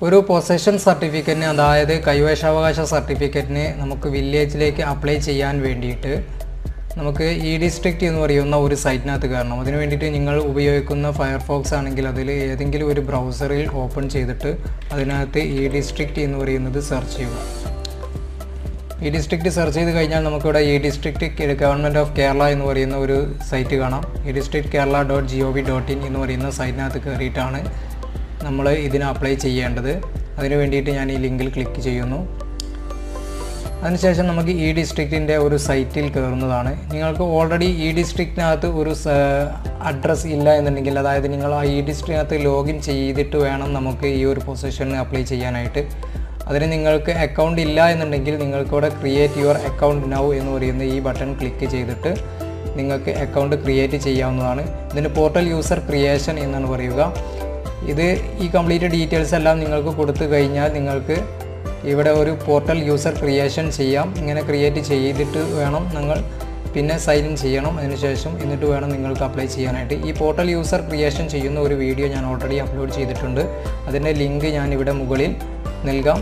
ഒരു പൊസഷൻ സർട്ടിഫിക്കറ്റിന്, അതായത് കൈവശാവകാശ സർട്ടിഫിക്കറ്റിന് നമുക്ക് വില്ലേജിലേക്ക് അപ്ലൈ ചെയ്യാൻ വേണ്ടിയിട്ട് നമുക്ക് ഇ ഡിസ്ട്രിക്റ്റ് എന്ന് പറയുന്ന ഒരു സൈറ്റിനകത്ത് കയറണം. അതിന് വേണ്ടിയിട്ട് നിങ്ങൾ ഉപയോഗിക്കുന്ന ഫയർഫോക്സ് ആണെങ്കിൽ അതിൽ ഏതെങ്കിലും ഒരു ബ്രൗസറിൽ ഓപ്പൺ ചെയ്തിട്ട് അതിനകത്ത് ഇ ഡിസ്ട്രിക്റ്റ് എന്ന് പറയുന്നത് സെർച്ച് ചെയ്യുക. ഇ ഡിസ്ട്രിക്റ്റ് സെർച്ച് ചെയ്ത് കഴിഞ്ഞാൽ നമുക്കിവിടെ E district government of Kerala എന്ന് പറയുന്ന ഒരു സൈറ്റ് കാണാം. ഇ ഡിസ്ട്രിക്റ്റ് kerala.gov.in എന്ന് പറയുന്ന സൈറ്റിനകത്ത് കയറിയിട്ടാണ് നമ്മൾ ഇതിന് അപ്ലൈ ചെയ്യേണ്ടത്. അതിന് വേണ്ടിയിട്ട് ഞാൻ ഈ ലിങ്കിൽ ക്ലിക്ക് ചെയ്യുന്നു. അതിനുശേഷം നമുക്ക് ഇ ഡിസ്ട്രിക്റ്റിൻ്റെ ഒരു സൈറ്റിൽ കയറുന്നതാണ്. നിങ്ങൾക്ക് ഓൾറെഡി ഇ ഡിസ്ട്രിക്റ്റിനകത്ത് ഒരു അഡ്രസ്സ് ഇല്ല എന്നുണ്ടെങ്കിൽ, അതായത് നിങ്ങൾ ആ ഇ ഡിസ്ട്രിക്റ്റിനകത്ത് ലോഗിൻ ചെയ്തിട്ട് വേണം നമുക്ക് ഈ ഒരു പൊസിഷന് അപ്ലൈ ചെയ്യാനായിട്ട്. അതിന് നിങ്ങൾക്ക് അക്കൗണ്ട് ഇല്ല എന്നുണ്ടെങ്കിൽ നിങ്ങൾക്കിവിടെ ക്രിയേറ്റ് യുവർ അക്കൗണ്ട് നൗ എന്ന് പറയുന്ന ഈ ബട്ടൺ ക്ലിക്ക് ചെയ്തിട്ട് നിങ്ങൾക്ക് അക്കൗണ്ട് ക്രിയേറ്റ് ചെയ്യാവുന്നതാണ്. ഇതിന് പോർട്ടൽ യൂസർ ക്രിയേഷൻ എന്നാണ് പറയുക. ഇത് ഈ കംപ്ലീറ്റ് ഡീറ്റെയിൽസ് എല്ലാം നിങ്ങൾക്ക് കൊടുത്തു കഴിഞ്ഞാൽ നിങ്ങൾക്ക് ഇവിടെ ഒരു പോർട്ടൽ യൂസർ ക്രിയേഷൻ ചെയ്യാം. ഇങ്ങനെ ക്രിയേറ്റ് ചെയ്തിട്ട് വേണം നിങ്ങൾ പിന്നെ സൈൻ ഇൻ ചെയ്യണം. അതിനുശേഷം എന്നിട്ട് വേണം നിങ്ങൾക്ക് അപ്ലൈ ചെയ്യാനായിട്ട്. ഈ പോർട്ടൽ യൂസർ ക്രിയേഷൻ ചെയ്യുന്ന ഒരു വീഡിയോ ഞാൻ ഓൾറെഡി അപ്ലോഡ് ചെയ്തിട്ടുണ്ട്. അതിൻ്റെ ലിങ്ക് ഞാനിവിടെ മുകളിൽ നൽകാം.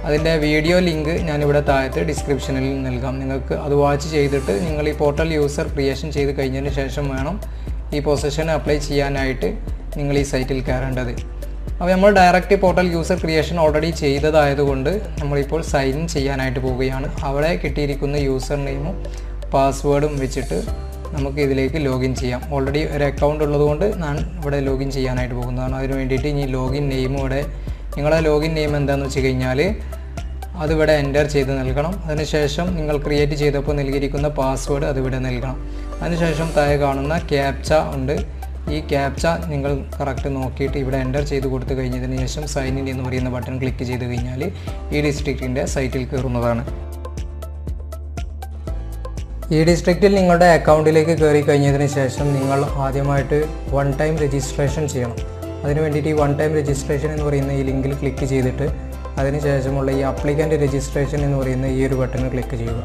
അതിൻ്റെ വീഡിയോ ലിങ്ക് ഞാനിവിടെ താഴത്ത് ഡിസ്ക്രിപ്ഷനിൽ നൽകാം. നിങ്ങൾക്ക് അത് വാച്ച് ചെയ്തിട്ട് നിങ്ങൾ ഈ പോർട്ടൽ യൂസർ ക്രിയേഷൻ ചെയ്ത് കഴിഞ്ഞതിന് ശേഷം വേണം ഈ പൊസിഷന് അപ്ലൈ ചെയ്യാനായിട്ട് നിങ്ങൾ ഈ സൈറ്റിൽ കയറേണ്ടത്. അപ്പോൾ നമ്മൾ direct portal user creation already ചെയ്തതായതുകൊണ്ട് നമ്മളിപ്പോൾ സൈൻ ഇൻ ചെയ്യാനായിട്ട് പോവുകയാണ്. അവിടെ കിട്ടിയിരിക്കുന്ന യൂസർ നെയിമും പാസ്വേഡും വെച്ചിട്ട് നമുക്ക് ഇതിലേക്ക് ലോഗിൻ ചെയ്യാം. ഓൾറെഡി ഒരു അക്കൗണ്ട് ഉള്ളതുകൊണ്ട് ഞാൻ ഇവിടെ ലോഗിൻ ചെയ്യാനായിട്ട് പോകുന്നതാണ്. അതിന് വേണ്ടിയിട്ട് ഇനി ലോഗിൻ നെയിം ഇവിടെ, നിങ്ങളുടെ ലോഗിൻ നെയിം എന്താണെന്ന് വെച്ച് കഴിഞ്ഞാൽ അതിവിടെ എൻ്റർ ചെയ്ത് നൽകണം. അതിനുശേഷം നിങ്ങൾ ക്രിയേറ്റ് ചെയ്തപ്പോൾ നൽകിയിരിക്കുന്ന പാസ്വേഡ് അതിവിടെ നൽകണം. അതിനുശേഷം താഴെ കാണുന്ന ക്യാപ്ച ഉണ്ട്. ഈ ക്യാപ്ച നിങ്ങൾ കറക്റ്റ് നോക്കിയിട്ട് ഇവിടെ എൻ്റർ ചെയ്ത് കൊടുത്തു കഴിഞ്ഞതിന് ശേഷം സൈൻ ഇൻ എന്ന് പറയുന്ന ബട്ടൺ ക്ലിക്ക് ചെയ്ത് കഴിഞ്ഞാൽ ഈ ഡിസ്ട്രിക്റ്റിൻ്റെ സൈറ്റിൽ കയറുന്നതാണ്. ഈ ഡിസ്ട്രിക്റ്റിൽ നിങ്ങളുടെ അക്കൗണ്ടിലേക്ക് കയറി കഴിഞ്ഞതിന് ശേഷം നിങ്ങൾ ആദ്യമായിട്ട് വൺ ടൈം രജിസ്ട്രേഷൻ ചെയ്യണം. അതിന് വേണ്ടിയിട്ട് ഈ വൺ ടൈം രജിസ്ട്രേഷൻ എന്ന് പറയുന്ന ഈ ലിങ്കിൽ ക്ലിക്ക് ചെയ്തിട്ട് അതിന് ശേഷമുള്ള ഈ അപ്ലിക്കൻ്റ് രജിസ്ട്രേഷൻ എന്ന് പറയുന്ന ഈ ഒരു ബട്ടൺ ക്ലിക്ക് ചെയ്യുക.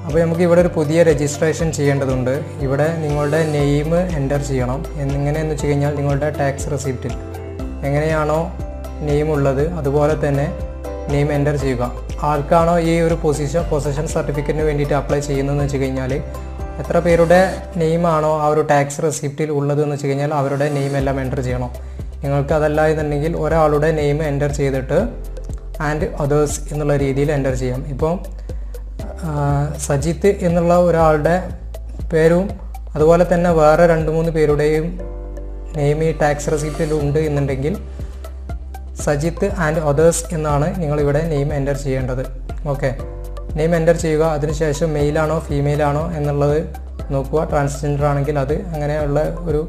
അപ്പോൾ നമുക്ക് ഇവിടെ ഒരു പുതിയ രജിസ്ട്രേഷൻ ചെയ്യേണ്ടതുണ്ട്. ഇവിടെ നിങ്ങളുടെ നെയിം എൻ്റർ ചെയ്യണം. എങ്ങനെയെന്ന് വെച്ച് കഴിഞ്ഞാൽ നിങ്ങളുടെ ടാക്സ് റെസിപ്റ്റിൽ എങ്ങനെയാണോ നെയിം ഉള്ളത് അതുപോലെ തന്നെ നെയിം എൻ്റർ ചെയ്യുക. ആർക്കാണോ ഈ ഒരു പൊസിഷൻ സർട്ടിഫിക്കറ്റിന് വേണ്ടിയിട്ട് അപ്ലൈ ചെയ്യുന്നതെന്ന് വെച്ച് കഴിഞ്ഞാൽ എത്ര പേരുടെ നെയിമാണോ ആ ഒരു ടാക്സ് റെസിപ്റ്റിൽ ഉള്ളതെന്ന് വെച്ച് കഴിഞ്ഞാൽ അവരുടെ നെയിം എല്ലാം എൻ്റർ ചെയ്യണം. നിങ്ങൾക്ക് അതല്ല എന്നുണ്ടെങ്കിൽ ഒരാളുടെ നെയിം എൻ്റർ ചെയ്തിട്ട് ആൻഡ് അതേഴ്സ് എന്നുള്ള രീതിയിൽ എൻ്റർ ചെയ്യാം. ഇപ്പോൾ സജിത്ത് എന്നുള്ള ഒരാളുടെ പേരും അതുപോലെ തന്നെ വേറെ 2-3 പേരുടെയും നെയിം ഈ ടാക്സ് റെസിപ്റ്റിൽ ഉണ്ട് എന്നുണ്ടെങ്കിൽ സജിത്ത് ആൻഡ് അതേഴ്സ് എന്നാണ് നിങ്ങളിവിടെ നെയിം എൻ്റർ ചെയ്യേണ്ടത്. ഓക്കെ, നെയിം എൻ്റർ ചെയ്യുക. അതിനുശേഷം മെയിലാണോ ഫീമെയിലാണോ എന്നുള്ളത് നോക്കുക. ട്രാൻസ്ജെൻഡർ ആണെങ്കിൽ അത്, അങ്ങനെയുള്ള ഒരു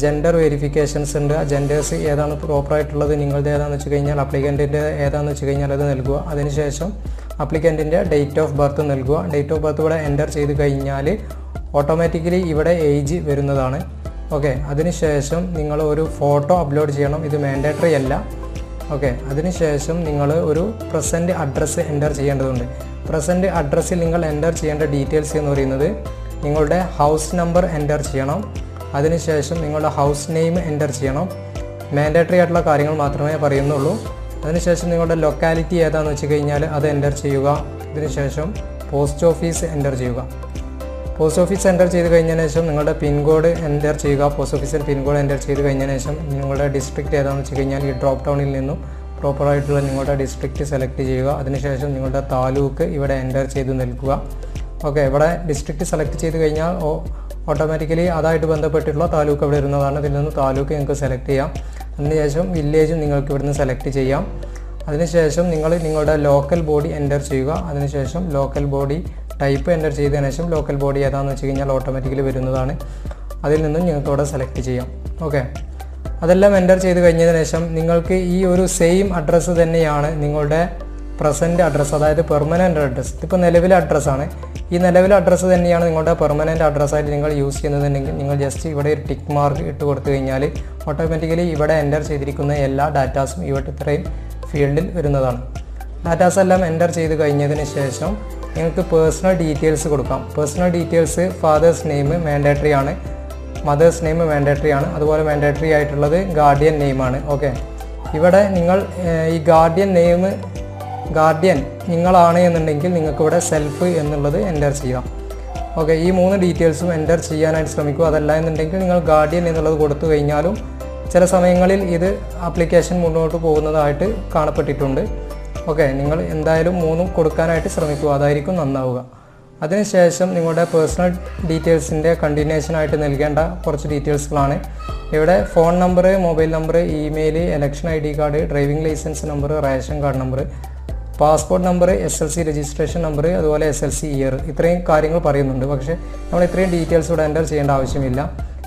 ജെൻഡർ വെരിഫിക്കേഷൻസ് ഉണ്ട്. ആ ജെൻഡേഴ്സ് ഏതാണ് പ്രോപ്പറായിട്ടുള്ളത്, നിങ്ങളുടെ ഏതാണെന്ന് വെച്ച് കഴിഞ്ഞാൽ അപ്ലിക്കൻറ്റിൻ്റെ ഏതാണെന്ന് വെച്ച് കഴിഞ്ഞാൽ അത് നൽകുക. അതിനുശേഷം അപ്ലിക്കൻറ്റിൻ്റെ ഡേറ്റ് ഓഫ് ബർത്ത് നൽകുക. ഡേറ്റ് ഓഫ് ബർത്ത് ഇവിടെ എൻ്റർ ചെയ്ത് കഴിഞ്ഞാൽ ഓട്ടോമാറ്റിക്കലി ഇവിടെ ഏജ് വരുന്നതാണ്. ഓക്കെ, അതിനുശേഷം നിങ്ങൾ ഒരു ഫോട്ടോ അപ്ലോഡ് ചെയ്യണം. ഇത് മാൻഡേറ്ററി അല്ല. ഓക്കെ, അതിനുശേഷം നിങ്ങൾ ഒരു പ്രസൻറ്റ് അഡ്രസ്സ് എൻ്റർ ചെയ്യേണ്ടതുണ്ട്. പ്രസൻറ്റ് അഡ്രസ്സിൽ നിങ്ങൾ എൻ്റർ ചെയ്യേണ്ട ഡീറ്റെയിൽസ് എന്ന് പറയുന്നത് നിങ്ങളുടെ ഹൗസ് നമ്പർ എൻ്റർ ചെയ്യണം. അതിനുശേഷം നിങ്ങളുടെ ഹൗസ് നെയിം എൻ്റർ ചെയ്യണം. മാൻഡേറ്ററി ആയിട്ടുള്ള കാര്യങ്ങൾ മാത്രമേ പറയുന്നുള്ളൂ. അതിനുശേഷം നിങ്ങളുടെ ലൊക്കാലിറ്റി ഏതാണെന്ന് വെച്ച് കഴിഞ്ഞാൽ അത് എൻ്റർ ചെയ്യുക. ഇതിനുശേഷം പോസ്റ്റ് ഓഫീസ് എൻ്റർ ചെയ്യുക. പോസ്റ്റ് ഓഫീസ് എൻ്റർ ചെയ്ത് കഴിഞ്ഞതിന് ശേഷം നിങ്ങളുടെ പിൻകോഡ് എൻ്റർ ചെയ്യുക. പോസ്റ്റ് ഓഫീസിൽ പിൻകോഡ് എൻ്റർ ചെയ്ത് കഴിഞ്ഞതിന് ശേഷം നിങ്ങളുടെ ഡിസ്ട്രിക്റ്റ് ഏതാണെന്ന് വെച്ച് കഴിഞ്ഞാൽ ഈ ഡ്രോപ്പ് ഡൗണിൽ നിന്നും പ്രോപ്പറായിട്ടുള്ള നിങ്ങളുടെ ഡിസ്ട്രിക്റ്റ് സെലക്ട് ചെയ്യുക. അതിനുശേഷം നിങ്ങളുടെ താലൂക്ക് ഇവിടെ എൻ്റർ ചെയ്ത് നൽകുക. ഓക്കെ, ഇവിടെ ഡിസ്ട്രിക്റ്റ് സെലക്ട് ചെയ്ത് കഴിഞ്ഞാൽ ഓട്ടോമാറ്റിക്കലി അതായിട്ട് ബന്ധപ്പെട്ടിട്ടുള്ള താലൂക്ക് ഇവിടെ വരുന്നതാണ്. ഇതിൽ നിന്ന് താലൂക്ക് നിങ്ങൾക്ക് സെലക്ട് ചെയ്യാം. അതിനുശേഷം വില്ലേജും നിങ്ങൾക്ക് ഇവിടുന്ന് സെലക്ട് ചെയ്യാം. അതിനുശേഷം നിങ്ങളുടെ ലോക്കൽ ബോഡി എൻ്റർ ചെയ്യുക. അതിനുശേഷം ലോക്കൽ ബോഡി ടൈപ്പ് എൻ്റർ ചെയ്തതിനു ശേഷം ലോക്കൽ ബോഡി ഏതാണെന്ന് വെച്ച് കഴിഞ്ഞാൽ ഓട്ടോമാറ്റിക്കലി വരുന്നതാണ്. അതിൽ നിന്നും നിങ്ങൾക്ക് ഇവിടെ സെലക്ട് ചെയ്യാം. ഓക്കെ, അതെല്ലാം എൻ്റർ ചെയ്ത് കഴിഞ്ഞതിന് ശേഷം നിങ്ങൾക്ക് ഈ ഒരു സെയിം അഡ്രസ്സ് തന്നെയാണ് നിങ്ങളുടെ പ്രസൻറ്റ് അഡ്രസ്സ്, അതായത് പെർമനൻറ്റ് അഡ്രസ്സ്. ഇതിപ്പോൾ നിലവിലെ അഡ്രസ്സാണ്. ഈ നിലവിലെ അഡ്രസ്സ് തന്നെയാണ് നിങ്ങളുടെ പെർമനൻറ്റ് അഡ്രസ്സായിട്ട് നിങ്ങൾ യൂസ് ചെയ്യുന്നതെങ്കിൽ നിങ്ങൾ ജസ്റ്റ് ഇവിടെ ഒരു ടിക്ക് മാർക്ക് ഇട്ട് കൊടുത്തു കഴിഞ്ഞാൽ ഓട്ടോമാറ്റിക്കലി ഇവിടെ എൻ്റർ ചെയ്തിരിക്കുന്ന എല്ലാ ഡാറ്റാസും ഇവിടെ ഇത്രയും ഫീൽഡിൽ വരുന്നതാണ്. ഡാറ്റാസ് എല്ലാം എൻ്റർ ചെയ്ത് കഴിഞ്ഞതിന് ശേഷം നിങ്ങൾക്ക് പേഴ്സണൽ ഡീറ്റെയിൽസ് കൊടുക്കാം. Personal details fathers name mandatory ആണ്, മദേഴ്സ് നെയിം മാൻഡേറ്ററി ആണ്, അതുപോലെ മാൻഡേറ്ററി ആയിട്ടുള്ളത് ഗാർഡിയൻ നെയിമാണ്. ഓക്കെ, ഇവിടെ നിങ്ങൾ ഈ ഗാർഡിയൻ നിങ്ങളാണ് എന്നുണ്ടെങ്കിൽ നിങ്ങൾക്ക് ഇവിടെ സെൽഫ് എന്നുള്ളത് എൻ്റർ ചെയ്യാം. ഓക്കെ, ഈ 3 ഡീറ്റെയിൽസും എൻ്റർ ചെയ്യാനായിട്ട് ശ്രമിക്കുക. അതല്ല എന്നുണ്ടെങ്കിൽ നിങ്ങൾ ഗാർഡിയൻ എന്നുള്ളത് കൊടുത്തു കഴിഞ്ഞാലും ചില സമയങ്ങളിൽ ഇത് ആപ്ലിക്കേഷൻ മുന്നോട്ട് പോകുന്നതായിട്ട് കാണപ്പെട്ടിട്ടുണ്ട്. ഓക്കെ, നിങ്ങൾ എന്തായാലും 3 കൊടുക്കാനായിട്ട് ശ്രമിക്കുക, അതായിരിക്കും നന്നാവുക. അതിനുശേഷം നിങ്ങളുടെ പേഴ്സണൽ ഡീറ്റെയിൽസിൻ്റെ കണ്ടിന്യൂഷനായിട്ട് നൽകേണ്ട കുറച്ച് ഡീറ്റെയിൽസുകളാണ് ഇവിടെ. Phone number, mobile number, email, election ID card, driving licence number, ration card number, passport number, SLC registration number, അതുപോലെ SLC ഇയർ, ഇത്രയും കാര്യങ്ങൾ പറയുന്നുണ്ട്. പക്ഷേ നമ്മൾ ഇത്രയും ഡീറ്റെയിൽസ് ഇവിടെ എൻ്റർ ചെയ്യേണ്ട ആവശ്യമില്ല.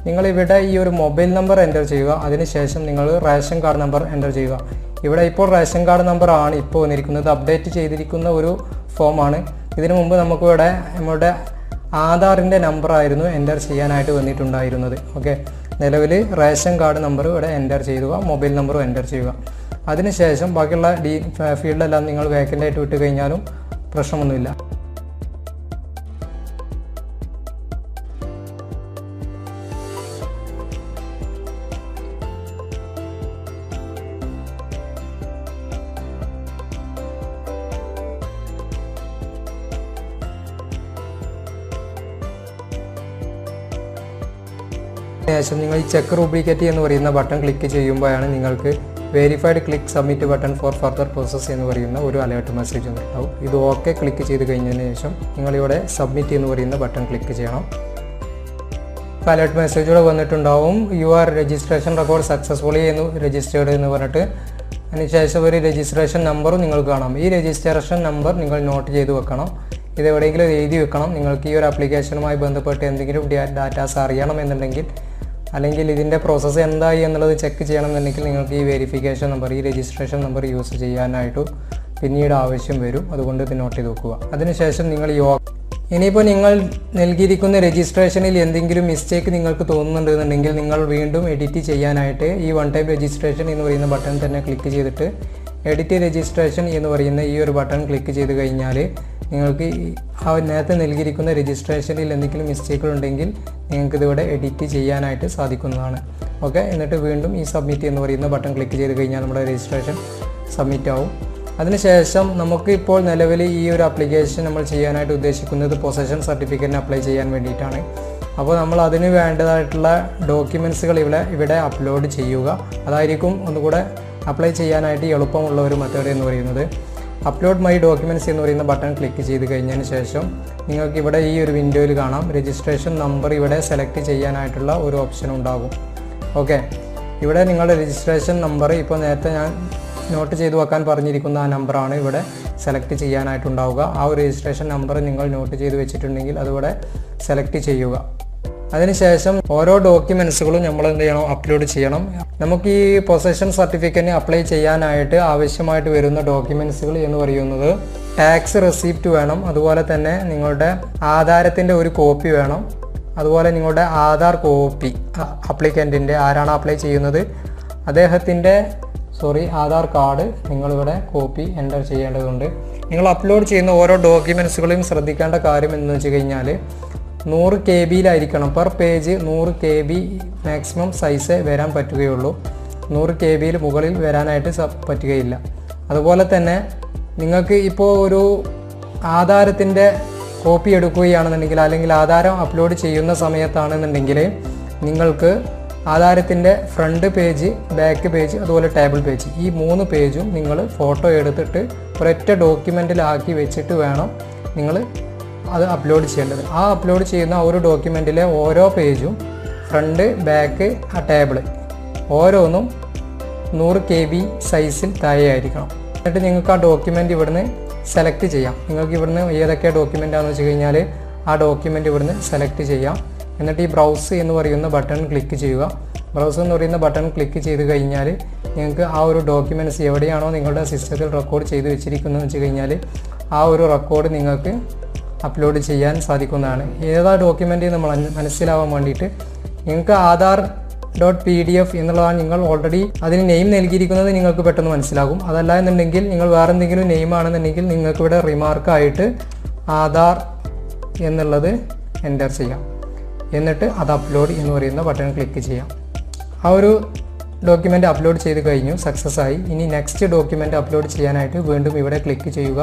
നിങ്ങളിവിടെ ഈ ഒരു മൊബൈൽ നമ്പർ എൻ്റർ ചെയ്യുക. അതിനുശേഷം നിങ്ങൾ റേഷൻ കാർഡ് നമ്പർ എൻ്റർ ചെയ്യുക. ഇവിടെ ഇപ്പോൾ റേഷൻ കാർഡ് നമ്പർ ആണ് ഇപ്പോൾ വന്നിരിക്കുന്നത്, അപ്ഡേറ്റ് ചെയ്തിരിക്കുന്ന ഒരു ഫോമാണ്. ഇതിനു മുമ്പ് നമുക്കിവിടെ നമ്മുടെ ആധാറിൻ്റെ നമ്പറായിരുന്നു എൻ്റർ ചെയ്യാനായിട്ട് വന്നിട്ടുണ്ടായിരുന്നത്. ഓക്കെ, നിലവിൽ റേഷൻ കാർഡ് നമ്പർ ഇവിടെ എൻ്റർ ചെയ്യുക, മൊബൈൽ നമ്പറും എൻ്റർ ചെയ്യുക. അതിനുശേഷം ബാക്കിയുള്ള ഫീൽഡെല്ലാം നിങ്ങൾ വേക്കൻ്റ് ആയിട്ട് വിട്ട് കഴിഞ്ഞാലും പ്രശ്നമൊന്നുമില്ല. ശേഷം നിങ്ങൾ ഈ ചെക്ക് റൂബ്രിക്കേറ്റ് എന്ന് പറയുന്ന ബട്ടൺ ക്ലിക്ക് ചെയ്യുമ്പോഴാണ് നിങ്ങൾക്ക് verified click submit button four further process എന്ന് പറയുന്ന ഒരു അലേർട്ട് മെസ്സേജ് ഉണ്ടാവും. ഇത് ഓക്കെ ക്ലിക്ക് ചെയ്ത് കഴിഞ്ഞതിന് ശേഷം നിങ്ങളിവിടെ സബ്മിറ്റ് എന്ന് പറയുന്ന ബട്ടൺ ക്ലിക്ക് ചെയ്യണം. അലേർട്ട് മെസ്സേജോടെ വന്നിട്ടുണ്ടാവും, യുവർ രജിസ്ട്രേഷൻ റെക്കോർഡ് സക്സസ്ഫുള്ളി എന്ന് രജിസ്റ്റേർഡ് എന്ന് പറഞ്ഞിട്ട്. അതിനുശേഷം ഒരു രജിസ്ട്രേഷൻ നമ്പറും നിങ്ങൾക്ക് കാണാം. ഈ രജിസ്ട്രേഷൻ നമ്പർ നിങ്ങൾ നോട്ട് ചെയ്ത് വെക്കണം, ഇത് എവിടെയെങ്കിലും എഴുതി വെക്കണം. നിങ്ങൾക്ക് ഈ ഒരു ആപ്ലിക്കേഷനുമായി ബന്ധപ്പെട്ട് എന്തെങ്കിലും ഡാറ്റാസ് അറിയണമെന്നുണ്ടെങ്കിൽ, അല്ലെങ്കിൽ ഇതിൻ്റെ പ്രോസസ്സ് എന്തായി എന്നുള്ളത് ചെക്ക് ചെയ്യണമെന്നുണ്ടെങ്കിൽ നിങ്ങൾക്ക് ഈ വെരിഫിക്കേഷൻ നമ്പർ, ഈ രജിസ്ട്രേഷൻ നമ്പർ യൂസ് ചെയ്യാനായിട്ട് പിന്നീട് ആവശ്യം വരും. അതുകൊണ്ട് ഇത് നോട്ട് ചെയ്ത് വെക്കുക. അതിനുശേഷം നിങ്ങൾ ഇനിയിപ്പോൾ നിങ്ങൾ നൽകിയിരിക്കുന്ന രജിസ്ട്രേഷനിൽ എന്തെങ്കിലും മിസ്റ്റേക്ക് നിങ്ങൾക്ക് തോന്നുന്നുണ്ടെന്നുണ്ടെങ്കിൽ നിങ്ങൾ വീണ്ടും എഡിറ്റ് ചെയ്യാനായിട്ട് ഈ വൺ ടൈം രജിസ്ട്രേഷൻ എന്ന് പറയുന്ന ബട്ടൺ തന്നെ ക്ലിക്ക് ചെയ്തിട്ട് എഡിറ്റ് രജിസ്ട്രേഷൻ എന്ന് പറയുന്ന ഈ ഒരു ബട്ടൺ ക്ലിക്ക് ചെയ്ത് കഴിഞ്ഞാൽ നിങ്ങൾക്ക് നേരത്തെ നൽകിയിരിക്കുന്ന രജിസ്ട്രേഷനിൽ എന്തെങ്കിലും മിസ്റ്റേക്കുകൾ ഉണ്ടെങ്കിൽ നിങ്ങൾക്കിതിവിടെ എഡിറ്റ് ചെയ്യാനായിട്ട് സാധിക്കുന്നതാണ്. ഓക്കെ, എന്നിട്ട് വീണ്ടും ഈ സബ്മിറ്റ് എന്ന് പറയുന്ന ബട്ടൺ ക്ലിക്ക് ചെയ്ത് കഴിഞ്ഞാൽ നമ്മുടെ രജിസ്ട്രേഷൻ സബ്മിറ്റ് ആവും. അതിനുശേഷം നമുക്ക് ഇപ്പോൾ നിലവിൽ ഈ ഒരു ആപ്ലിക്കേഷൻ നമ്മൾ ചെയ്യാനായിട്ട് ഉദ്ദേശിക്കുന്നത് പൊസഷൻ സർട്ടിഫിക്കറ്റിന് അപ്ലൈ ചെയ്യാൻ വേണ്ടിയിട്ടാണ്. അപ്പോൾ നമ്മൾ അതിന് വേണ്ടതായിട്ടുള്ള ഡോക്യുമെൻറ്റ്സുകൾ ഇവിടെ അപ്ലോഡ് ചെയ്യുക. അതായിരിക്കും ഒന്നുകൂടെ അപ്ലൈ ചെയ്യാനായിട്ട് എളുപ്പമുള്ള ഒരു മെത്തേഡ് എന്ന് പറയുന്നത്. അപ്ലോഡ് മൈ ഡോക്യുമെൻറ്റ്സ് എന്ന് പറയുന്ന ബട്ടൺ ക്ലിക്ക് ചെയ്ത് കഴിഞ്ഞതിന് ശേഷം നിങ്ങൾക്ക് ഇവിടെ ഈ ഒരു വിൻഡോയിൽ കാണാം രജിസ്ട്രേഷൻ നമ്പർ ഇവിടെ സെലക്ട് ചെയ്യാനായിട്ടുള്ള ഒരു ഓപ്ഷൻ ഉണ്ടാകും. ഓക്കെ, ഇവിടെ നിങ്ങളുടെ രജിസ്ട്രേഷൻ നമ്പർ ഇപ്പോൾ നേരത്തെ ഞാൻ നോട്ട് ചെയ്ത് വെക്കാൻ പറഞ്ഞിരിക്കുന്ന ആ നമ്പറാണ് ഇവിടെ സെലക്ട് ചെയ്യാനായിട്ടുണ്ടാവുക. ആ ഒരു രജിസ്ട്രേഷൻ നമ്പർ നിങ്ങൾ നോട്ട് ചെയ്ത് വെച്ചിട്ടുണ്ടെങ്കിൽ അതിവിടെ സെലക്ട് ചെയ്യുക. അതിനുശേഷം ഓരോ ഡോക്യുമെൻറ്റ്സുകളും നമ്മൾ എന്ത് ചെയ്യണം, അപ്ലോഡ് ചെയ്യണം. നമുക്ക് ഈ പൊസഷൻ സർട്ടിഫിക്കറ്റിന് അപ്ലൈ ചെയ്യാനായിട്ട് ആവശ്യമായിട്ട് വരുന്ന ഡോക്യുമെൻറ്റ്സുകൾ എന്ന് പറയുന്നത് ടാക്സ് റെസിപ്റ്റ് വേണം, അതുപോലെ തന്നെ നിങ്ങളുടെ ആധാരത്തിൻ്റെ ഒരു കോപ്പി വേണം, അതുപോലെ നിങ്ങളുടെ ആധാർ കോപ്പി, അപ്ലിക്കൻറ്റിൻ്റെ ആരാണ് അപ്ലൈ ചെയ്യുന്നത് അദ്ദേഹത്തിൻ്റെ ആധാർ കാർഡ് നിങ്ങളിവിടെ കോപ്പി എൻ്റർ ചെയ്യേണ്ടതുണ്ട്. നിങ്ങൾ അപ്ലോഡ് ചെയ്യുന്ന ഓരോ ഡോക്യുമെൻറ്റ്സുകളും ശ്രദ്ധിക്കേണ്ട കാര്യം എന്ന് വെച്ച് കഴിഞ്ഞാൽ 100 KB per page 100 KB maximum size വരാൻ പറ്റുകയുള്ളൂ. 100 KB മുകളിൽ വരാനായിട്ട് പറ്റുകയില്ല. അതുപോലെ തന്നെ നിങ്ങൾക്ക് ഇപ്പോൾ ഒരു ആധാരത്തിൻ്റെ കോപ്പി എടുക്കുകയാണെന്നുണ്ടെങ്കിൽ, അല്ലെങ്കിൽ ആധാരം അപ്ലോഡ് ചെയ്യുന്ന സമയത്താണെന്നുണ്ടെങ്കിൽ നിങ്ങൾക്ക് ആധാരത്തിൻ്റെ ഫ്രണ്ട് പേജ്, ബാക്ക് പേജ്, അതുപോലെ ടേബിൾ പേജ്, ഈ 3 പേജും നിങ്ങൾ ഫോട്ടോ എടുത്തിട്ട് ഒരൊറ്റ ഡോക്യുമെൻറ്റിലാക്കി വെച്ചിട്ട് വേണം നിങ്ങൾ അത് അപ്ലോഡ് ചെയ്യേണ്ടത്. ആ അപ്ലോഡ് ചെയ്യുന്ന ഒരു ഡോക്യുമെൻറ്റിലെ ഓരോ പേജും ഫ്രണ്ട്, ബാക്ക്, ആ ടേബിൾ ഓരോന്നും 100 KB സൈസിൽ താഴെയായിരിക്കണം. എന്നിട്ട് നിങ്ങൾക്ക് ആ ഡോക്യുമെൻറ്റ് ഇവിടുന്ന് സെലക്ട് ചെയ്യാം. നിങ്ങൾക്ക് ഇവിടുന്ന് ഏതൊക്കെ ഡോക്യുമെൻ്റാണെന്ന് വെച്ച് കഴിഞ്ഞാൽ ആ ഡോക്യുമെൻറ്റ് ഇവിടുന്ന് സെലക്ട് ചെയ്യാം. എന്നിട്ട് ഈ ബ്രൗസ് എന്ന് പറയുന്ന ബട്ടൺ ക്ലിക്ക് ചെയ്യുക. ബ്രൗസ് എന്ന് പറയുന്ന ബട്ടൺ ക്ലിക്ക് ചെയ്ത് കഴിഞ്ഞാൽ നിങ്ങൾക്ക് ആ ഒരു ഡോക്യുമെൻറ്റ്സ് എവിടെയാണോ നിങ്ങളുടെ സിസ്റ്റത്തിൽ റെക്കോർഡ് ചെയ്ത് വെച്ചിരിക്കുന്നതെന്ന് വെച്ച് കഴിഞ്ഞാൽ ആ ഒരു റെക്കോർഡ് നിങ്ങൾക്ക് അപ്ലോഡ് ചെയ്യാൻ സാധിക്കുന്നതാണ്. ഏതാ ഡോക്യുമെൻ്റ് എന്ന് മനസ്സിലാവാൻ വേണ്ടിയിട്ട് നിങ്ങൾക്ക് ആധാർ .pdf എന്നുള്ളതാണ് നിങ്ങൾ ഓൾറെഡി അതിന് നെയിം നൽകിയിരിക്കുന്നത് നിങ്ങൾക്ക് പെട്ടെന്ന് മനസ്സിലാകും. അതല്ല എന്നുണ്ടെങ്കിൽ നിങ്ങൾ വേറെ എന്തെങ്കിലും നെയിം ആണെന്നുണ്ടെങ്കിൽ നിങ്ങൾക്ക് ഇവിടെ റിമാർക്കായിട്ട് ആധാർ എന്നുള്ളത് എൻ്റർ ചെയ്യാം. എന്നിട്ട് അത് അപ്ലോഡ് എന്ന് പറയുന്ന ബട്ടൺ ക്ലിക്ക് ചെയ്യാം. ആ ഒരു ഡോക്യുമെൻ്റ് അപ്ലോഡ് ചെയ്ത് കഴിഞ്ഞു, സക്സസ് ആയി. ഇനി നെക്സ്റ്റ് ഡോക്യുമെൻ്റ് അപ്ലോഡ് ചെയ്യാനായിട്ട് വീണ്ടും ഇവിടെ ക്ലിക്ക് ചെയ്യുക.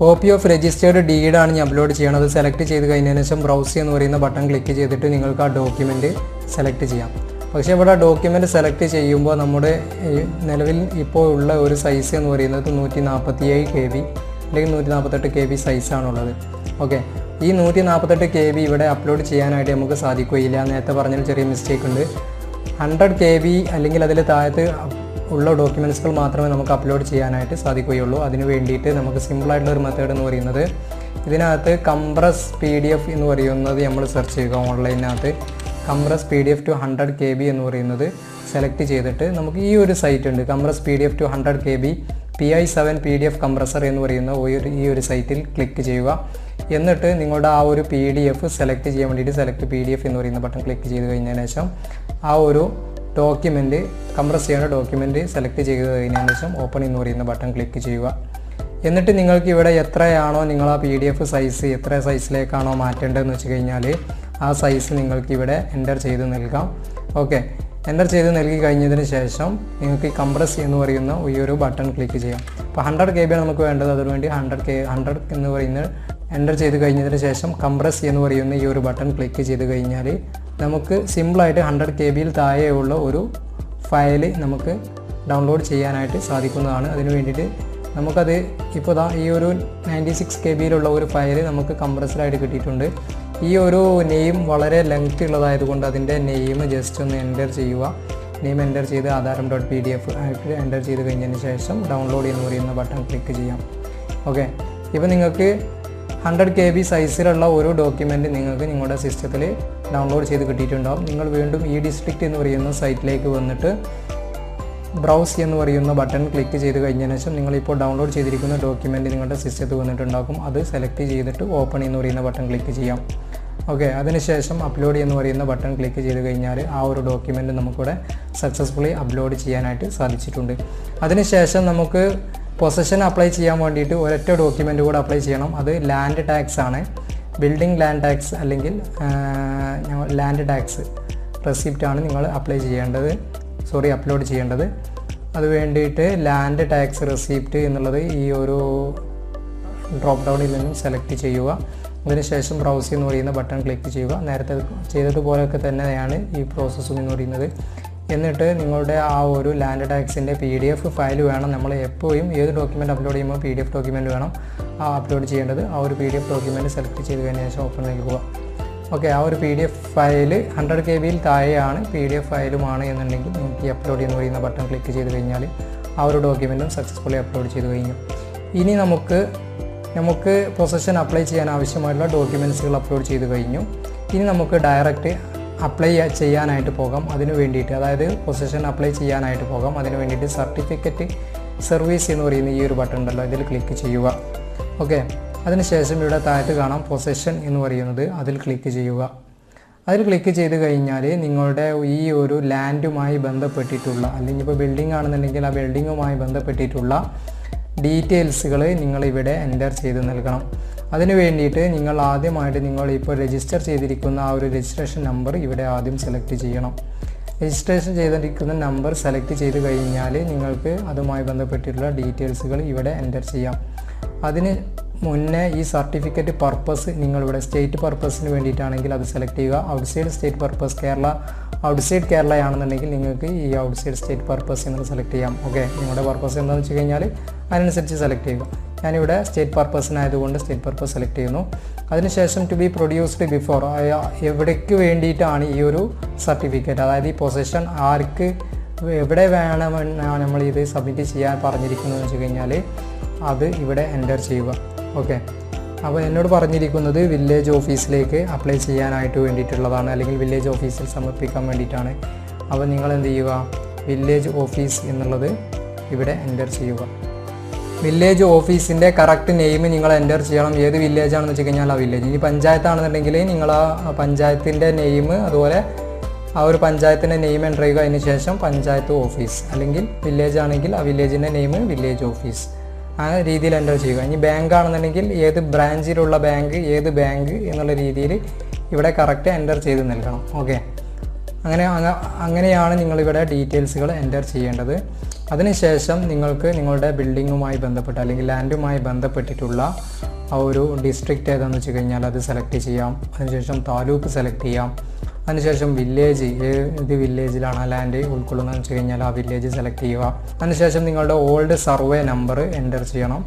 കോപ്പി ഓഫ് രജിസ്റ്റേർഡ് ഡീഡാണ് ഞാൻ അപ്ലോഡ് ചെയ്യണത്. സെലക്ട് ചെയ്ത് കഴിഞ്ഞതിന് ശേഷം ബ്രൗസ് എന്ന് പറയുന്ന ബട്ടൺ ക്ലിക്ക് ചെയ്തിട്ട് നിങ്ങൾക്ക് ആ ഡോക്യുമെൻറ്റ് സെലക്ട് ചെയ്യാം. പക്ഷേ ഇവിടെ ഡോക്യുമെൻറ്റ് സെലക്ട് ചെയ്യുമ്പോൾ നമ്മുടെ നിലവിൽ ഇപ്പോൾ ഉള്ള ഒരു സൈസ് എന്ന് പറയുന്നത് 147 KB അല്ലെങ്കിൽ 148 KB സൈസാണുള്ളത്. ഓക്കെ, ഈ 148 KB ഇവിടെ അപ്ലോഡ് ചെയ്യാനായിട്ട് നമുക്ക് സാധിക്കുകയില്ല. നേരത്തെ പറഞ്ഞൊരു ചെറിയ മിസ്റ്റേക്ക് ഉണ്ട്. 100 KB അല്ലെങ്കിൽ അതിൽ താഴത്ത് ഉള്ള ഡോക്യുമെൻറ്റ്സുകൾ മാത്രമേ നമുക്ക് അപ്ലോഡ് ചെയ്യാനായിട്ട് സാധിക്കുകയുള്ളൂ. അതിന് വേണ്ടിയിട്ട് നമുക്ക് സിമ്പിളായിട്ടുള്ളൊരു മെത്തേഡ് എന്ന് പറയുന്നത്, ഇതിനകത്ത് കംപ്രസ് PDF എന്ന് പറയുന്നത് നമ്മൾ സെർച്ച് ചെയ്യുക. ഓൺലൈനകത്ത് കംപ്രസ് PDF to 100 KB എന്ന് പറയുന്നത് സെലക്ട് ചെയ്തിട്ട് നമുക്ക് ഈ ഒരു സൈറ്റ് ഉണ്ട്, compress PDF to 100 KB PI7 PDF compressor എന്ന് പറയുന്ന ഈ ഒരു സൈറ്റിൽ ക്ലിക്ക് ചെയ്യുക. എന്നിട്ട് നിങ്ങളുടെ ആ ഒരു PDF സെലക്ട് ചെയ്യാൻ വേണ്ടിയിട്ട് സെലക്ട് PDF എന്ന് പറയുന്ന ബട്ടൺ ക്ലിക്ക് ചെയ്ത് കഴിഞ്ഞതിന് ശേഷം ആ ഒരു ഡോക്യുമെൻറ്റ് കംപ്രസ് ചെയ്യേണ്ട ഡോക്യുമെൻറ്റ് സെലക്ട് ചെയ്ത് കഴിഞ്ഞതിന് ശേഷം ഓപ്പൺ എന്ന് പറയുന്ന ബട്ടൺ ക്ലിക്ക് ചെയ്യുക. എന്നിട്ട് നിങ്ങൾക്ക് ഇവിടെ എത്രയാണോ നിങ്ങൾ ആ PDF സൈസ് എത്ര സൈസിലേക്കാണോ മാറ്റേണ്ടതെന്ന് വെച്ച് കഴിഞ്ഞാൽ ആ സൈസ് നിങ്ങൾക്ക് ഇവിടെ എൻ്റർ ചെയ്ത് നൽകാം. ഓക്കെ, എൻ്റർ ചെയ്ത് നൽകി കഴിഞ്ഞതിന് ശേഷം നിങ്ങൾക്ക് ഈ കംപ്രസ് എന്ന് പറയുന്ന ഈ ഒരു ബട്ടൺ ക്ലിക്ക് ചെയ്യാം. അപ്പോൾ 100 KB ആണ് നമുക്ക് വേണ്ടത്. അതിനുവേണ്ടി 100 എന്ന് പറയുന്നത് എൻ്റർ ചെയ്ത് കഴിഞ്ഞതിന് ശേഷം കംപ്രസ് എന്ന് പറയുന്ന ഈ ഒരു ബട്ടൺ ക്ലിക്ക് ചെയ്ത് കഴിഞ്ഞാൽ നമുക്ക് സിമ്പിളായിട്ട് 100 KB താഴെയുള്ള ഒരു ഫയൽ നമുക്ക് ഡൗൺലോഡ് ചെയ്യാനായിട്ട് സാധിക്കുന്നതാണ്. അതിന് വേണ്ടിയിട്ട് നമുക്കത് ഇപ്പോൾ ഈ ഒരു 96 KB ഒരു ഫയൽ നമുക്ക് കംപ്രസ്ഡായിട്ട് കിട്ടിയിട്ടുണ്ട്. ഈ ഒരു നെയിം വളരെ ലെങ്ത് ഉള്ളതായതുകൊണ്ട് അതിൻ്റെ നെയിം ജസ്റ്റ് ഒന്ന് എൻ്റർ ചെയ്യുക. നെയിം എൻ്റർ ചെയ്ത് ആധാരം.pdf ആയിട്ട് എൻ്റർ ചെയ്ത് കഴിഞ്ഞതിന് ശേഷം ഡൗൺലോഡ് എന്ന് പറയുന്ന ബട്ടൺ ക്ലിക്ക് ചെയ്യാം. ഓക്കെ, ഇപ്പോൾ നിങ്ങൾക്ക് 100 KB സൈസിലുള്ള ഒരു ഡോക്യുമെൻറ്റ് നിങ്ങൾക്ക് നിങ്ങളുടെ സിസ്റ്റത്തിൽ ഡൗൺലോഡ് ചെയ്ത് കിട്ടിയിട്ടുണ്ടാകും. നിങ്ങൾ വീണ്ടും ഈ ഡിസ്ട്രിക്റ്റ് എന്ന് പറയുന്ന സൈറ്റിലേക്ക് വന്നിട്ട് ബ്രൗസ് എന്ന് പറയുന്ന ബട്ടൺ ക്ലിക്ക് ചെയ്ത് കഴിഞ്ഞതിന് ശേഷം നിങ്ങളിപ്പോൾ ഡൗൺലോഡ് ചെയ്തിരിക്കുന്ന ഡോക്യുമെൻറ്റ് നിങ്ങളുടെ സിസ്റ്റത്തിൽ വന്നിട്ടുണ്ടാകും. അത് സെലക്ട് ചെയ്തിട്ട് ഓപ്പൺ എന്ന് പറയുന്ന ബട്ടൺ ക്ലിക്ക് ചെയ്യാം. ഓക്കെ, അതിനുശേഷം അപ്ലോഡ് എന്ന് പറയുന്ന ബട്ടൺ ക്ലിക്ക് ചെയ്ത് കഴിഞ്ഞാൽ ആ ഒരു ഡോക്യുമെൻറ്റ് നമുക്കിവിടെ സക്സസ്ഫുള്ളി അപ്ലോഡ് ചെയ്യാനായിട്ട് സാധിച്ചിട്ടുണ്ട്. അതിനുശേഷം നമുക്ക് പൊസഷൻ അപ്ലൈ ചെയ്യാൻ വേണ്ടിയിട്ട് ഒരൊറ്റ ഡോക്യുമെൻ്റ് കൂടെ അപ്ലൈ ചെയ്യണം. അത് ലാൻഡ് ടാക്സ് ആണ്. ബിൽഡിംഗ് ലാൻഡ് ടാക്സ് അല്ലെങ്കിൽ ലാൻഡ് ടാക്സ് റെസിപ്റ്റാണ് നിങ്ങൾ അപ്ലോഡ് ചെയ്യേണ്ടത്. അത് വേണ്ടിയിട്ട് ലാൻഡ് ടാക്സ് റെസിപ്റ്റ് എന്നുള്ളത് ഈ ഒരു ഡ്രോപ്പ് ഡൗണിൽ നിന്നും സെലക്ട് ചെയ്യുക. അതിനുശേഷം ബ്രൗസ് എന്ന് പറയുന്ന ബട്ടൺ ക്ലിക്ക് ചെയ്യുക. നേരത്തെ ചെയ്തതുപോലെയൊക്കെ തന്നെയാണ് ഈ പ്രോസസ്സും എന്ന് പറയുന്നത്. എന്നിട്ട് നിങ്ങളുടെ ആ ഒരു ലാൻഡ് ടാക്സിൻ്റെ PDF ഫയൽ വേണം. നമ്മൾ എപ്പോഴും ഏത് ഡോക്യുമെൻറ്റ് അപ്ലോഡ് ചെയ്യുമ്പോൾ PDF ഡോക്യുമെൻറ്റ് വേണം അപ്ലോഡ് ചെയ്യേണ്ടത്. ആ ഒരു PDF ഡോക്യുമെൻറ്റ് സെലക്ട് ചെയ്ത് കഴിഞ്ഞ ശേഷം ഓപ്പൺ നൽകുക. ഓക്കെ, ആ ഒരു PDF ഫയൽ 100 KB താഴെയാണ് PDF ഫയലുമാണ് എന്നുണ്ടെങ്കിൽ നിങ്ങൾക്ക് അപ്ലോഡ് എന്ന് പറയുന്ന ബട്ടൺ ക്ലിക്ക് ചെയ്ത് കഴിഞ്ഞാൽ ആ ഒരു ഡോക്യുമെൻറ്റും സക്സസ്ഫുള്ളി അപ്ലോഡ് ചെയ്ത് കഴിഞ്ഞു. ഇനി നമുക്ക് പൊസഷൻ അപ്ലൈ ചെയ്യാൻ ആവശ്യമായിട്ടുള്ള ഡോക്യുമെൻറ്റ്സുകൾ അപ്ലോഡ് ചെയ്ത് കഴിഞ്ഞു. ഇനി നമുക്ക് ഡയറക്റ്റ് അപ്ലൈ ചെയ്യാനായിട്ട് പോകാം. അതിന് വേണ്ടിയിട്ട്, അതായത് പൊസഷൻ അപ്ലൈ ചെയ്യാനായിട്ട് പോകാം. അതിന് വേണ്ടിയിട്ട് സർട്ടിഫിക്കറ്റ് സർവീസ് എന്ന് പറയുന്ന ഈ ഒരു ബട്ടൺ ഉണ്ടല്ലോ, ഇതിൽ ക്ലിക്ക് ചെയ്യുക. ഓക്കെ, അതിനുശേഷം ഇവിടെ താഴത്ത് കാണാം പൊസഷൻ എന്ന് പറയുന്നത്, അതിൽ ക്ലിക്ക് ചെയ്യുക. അതിൽ ക്ലിക്ക് ചെയ്ത് കഴിഞ്ഞാൽ നിങ്ങളുടെ ഈ ഒരു ലാൻഡുമായി ബന്ധപ്പെട്ടിട്ടുള്ള, അല്ലെങ്കിൽ ഇപ്പോൾ ബിൽഡിംഗ് ആണെന്നുണ്ടെങ്കിൽ ആ ബിൽഡിങ്ങുമായി ബന്ധപ്പെട്ടിട്ടുള്ള ഡീറ്റെയിൽസുകൾ നിങ്ങളിവിടെ എൻ്റർ ചെയ്ത് നൽകണം. അതിന് വേണ്ടിയിട്ട് നിങ്ങൾ ആദ്യമായിട്ട് ഇപ്പോൾ രജിസ്റ്റർ ചെയ്തിരിക്കുന്ന ആ ഒരു രജിസ്ട്രേഷൻ നമ്പർ ഇവിടെ ആദ്യം സെലക്ട് ചെയ്യണം. രജിസ്ട്രേഷൻ ചെയ്തിരിക്കുന്ന നമ്പർ സെലക്ട് ചെയ്ത് കഴിഞ്ഞാൽ നിങ്ങൾക്ക് അതുമായി ബന്ധപ്പെട്ടിട്ടുള്ള ഡീറ്റെയിൽസുകൾ ഇവിടെ എൻ്റർ ചെയ്യാം. അതിന് മുന്നേ ഈ സർട്ടിഫിക്കറ്റ് പർപ്പസ് നിങ്ങളിവിടെ സ്റ്റേറ്റ് പർപ്പസിന് വേണ്ടിയിട്ടാണെങ്കിൽ അത് സെലക്ട് ചെയ്യുക. Outside state purpose outside Kerala ആണെന്നുണ്ടെങ്കിൽ നിങ്ങൾക്ക് ഈ ഔട്ട്സൈഡ് സ്റ്റേറ്റ് പർപ്പസ് എന്ന് സെലക്ട് ചെയ്യാം. ഓക്കെ, നിങ്ങളുടെ പർപ്പസ് എന്താണെന്ന് വെച്ച് കഴിഞ്ഞാൽ അതിനനുസരിച്ച് സെലക്ട് ചെയ്യുക. ഞാനിവിടെ സ്റ്റേറ്റ് പർപ്പസിനായതുകൊണ്ട് സ്റ്റേറ്റ് പർപ്പസ് സെലക്ട് ചെയ്യുന്നു. അതിനുശേഷം ടു ബി പ്രൊഡ്യൂസ്ഡ് ബിഫോർ, എവിടേക്ക് വേണ്ടിയിട്ടാണ് ഈ ഒരു സർട്ടിഫിക്കറ്റ്, അതായത് ഈ പൊസഷൻ ആർക്ക് എവിടെ വേണമെന്നാണ് നമ്മൾ ഇത് സബ്മിറ്റ് ചെയ്യാൻ പറഞ്ഞിരിക്കുന്നതെന്ന് വെച്ച് കഴിഞ്ഞാൽ അത് ഇവിടെ എൻ്റർ ചെയ്യുക. ഓക്കെ, അപ്പോൾ എന്നോട് പറഞ്ഞിരിക്കുന്നത് വില്ലേജ് ഓഫീസിലേക്ക് അപ്ലൈ ചെയ്യാനായിട്ട് വേണ്ടിയിട്ടുള്ളതാണ്, അല്ലെങ്കിൽ വില്ലേജ് ഓഫീസിൽ സമർപ്പിക്കാൻ വേണ്ടിയിട്ടാണ്. അപ്പോൾ നിങ്ങൾ എന്ത് ചെയ്യുക, വില്ലേജ് ഓഫീസ് എന്നുള്ളത് ഇവിടെ എൻ്റർ ചെയ്യുക. വില്ലേജ് ഓഫീസിൻ്റെ കറക്റ്റ് നെയിം നിങ്ങൾ എൻ്റർ ചെയ്യണം. ഏത് വില്ലേജ് ആണെന്ന് വെച്ച് കഴിഞ്ഞാൽ ആ വില്ലേജ്. ഇനി പഞ്ചായത്താണെന്നുണ്ടെങ്കിൽ നിങ്ങൾ ആ പഞ്ചായത്തിൻ്റെ നെയിം, അതുപോലെ ആ ഒരു പഞ്ചായത്തിൻ്റെ നെയിം എൻ്റർ ചെയ്യുക. അതിന് ശേഷം പഞ്ചായത്ത് ഓഫീസ്, അല്ലെങ്കിൽ വില്ലേജ് ആണെങ്കിൽ ആ വില്ലേജിൻ്റെ നെയിം വില്ലേജ് ഓഫീസ്. ആ രീതിയിൽ എൻ്റർ ചെയ്യുക. ഇനി ബാങ്ക് ആണെന്നുണ്ടെങ്കിൽ ഏത് ബ്രാഞ്ചിലുള്ള ബാങ്ക് എന്നുള്ള രീതിയിൽ ഇവിടെ കറക്റ്റ് എൻ്റർ ചെയ്ത് നൽകണം. ഓക്കെ, അങ്ങനെയാണ് നിങ്ങളിവിടെ ഡീറ്റെയിൽസുകൾ എൻ്റർ ചെയ്യേണ്ടത്. അതിനുശേഷം നിങ്ങൾക്ക് നിങ്ങളുടെ ബിൽഡിങ്ങുമായി ബന്ധപ്പെട്ട് അല്ലെങ്കിൽ ലാൻഡുമായി ബന്ധപ്പെട്ടിട്ടുള്ള ആ ഒരു ഡിസ്ട്രിക്റ്റ് ഏതാണെന്ന് വെച്ച് കഴിഞ്ഞാൽ അത് സെലക്ട് ചെയ്യാം. അതിനുശേഷം താലൂക്ക് സെലക്ട് ചെയ്യാം. അതിനുശേഷം വില്ലേജ്, ഏത് വില്ലേജിലാണ് ആ ലാൻഡ് ഉൾക്കൊള്ളുന്നതെന്ന് വെച്ച് കഴിഞ്ഞാൽ ആ വില്ലേജ് സെലക്ട് ചെയ്യുക. അതിനുശേഷം നിങ്ങളുടെ ഓൾഡ് സർവേ നമ്പർ എൻ്റർ ചെയ്യണം.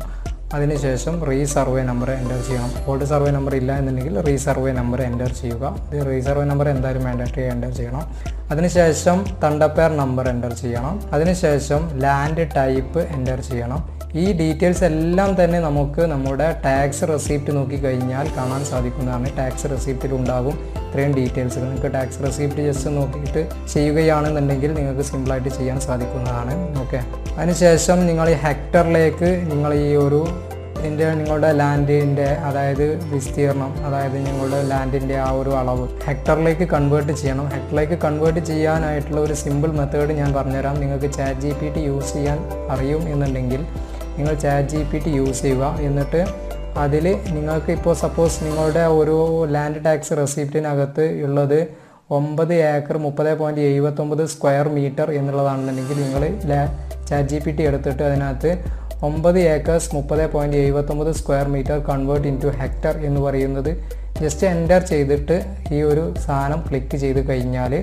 അതിനുശേഷം റീസർവേ നമ്പർ എൻ്റർ ചെയ്യണം. ഓൾഡ് സർവേ നമ്പർ ഇല്ല എന്നുണ്ടെങ്കിൽ റീസർവേ നമ്പർ എൻ്റർ ചെയ്യുക. ഇത് റീസർവേ നമ്പർ എന്തായാലും മാൻഡേറ്ററി എൻ്റർ ചെയ്യണം. അതിനുശേഷം തണ്ടപ്പേർ നമ്പർ എൻ്റർ ചെയ്യണം. അതിനുശേഷം ലാൻഡ് ടൈപ്പ് എൻ്റർ ചെയ്യണം. ഈ ഡീറ്റെയിൽസ് എല്ലാം തന്നെ നമുക്ക് നമ്മുടെ ടാക്സ് റെസിപ്റ്റ് നോക്കിക്കഴിഞ്ഞാൽ കാണാൻ സാധിക്കുന്നതാണ്. ടാക്സ് റെസിപ്റ്റിൽ ഉണ്ടാകും ഇത്രയും ഡീറ്റെയിൽസ്. നിങ്ങൾക്ക് ടാക്സ് റെസിപ്റ്റ് ജസ്റ്റ് നോക്കിയിട്ട് ചെയ്യുകയാണെന്നുണ്ടെങ്കിൽ നിങ്ങൾക്ക് സിമ്പിളായിട്ട് ചെയ്യാൻ സാധിക്കുന്നതാണ്. ഓക്കെ, അതിനുശേഷം നിങ്ങൾ ഈ ഹെക്ടറിലേക്ക് നിങ്ങൾ ഈ ഒരു നിങ്ങളുടെ ലാൻഡിൻ്റെ അതായത് വിസ്തീർണം, അതായത് നിങ്ങളുടെ ലാൻഡിൻ്റെ ആ ഒരു അളവ് ഹെക്ടറിലേക്ക് കൺവേർട്ട് ചെയ്യണം. ഹെക്ടറിലേക്ക് കൺവേർട്ട് ചെയ്യാനായിട്ടുള്ള ഒരു സിമ്പിൾ മെത്തേഡ് ഞാൻ പറഞ്ഞുതരാം. നിങ്ങൾക്ക് ChatGPT യൂസ് ചെയ്യാൻ അറിയും എന്നുണ്ടെങ്കിൽ നിങ്ങൾ ChatGPT യൂസ് ചെയ്യുക. എന്നിട്ട് അതിൽ നിങ്ങൾക്ക് ഇപ്പോൾ സപ്പോസ് നിങ്ങളുടെ ഒരു ലാൻഡ് ടാക്സ് റെസിപ്റ്റിനകത്ത് ഉള്ളത് 9 ഏക്കർ 30.79 സ്ക്വയർ മീറ്റർ എന്നുള്ളതാണെന്നുണ്ടെങ്കിൽ നിങ്ങൾ ChatGPT എടുത്തിട്ട് അതിനകത്ത് 9 acres 30.79 square metre convert into hectare എന്ന് പറയുന്നത് ജസ്റ്റ് എൻ്റർ ചെയ്തിട്ട് ഈ ഒരു സാധനം ക്ലിക്ക് ചെയ്ത് കഴിഞ്ഞാൽ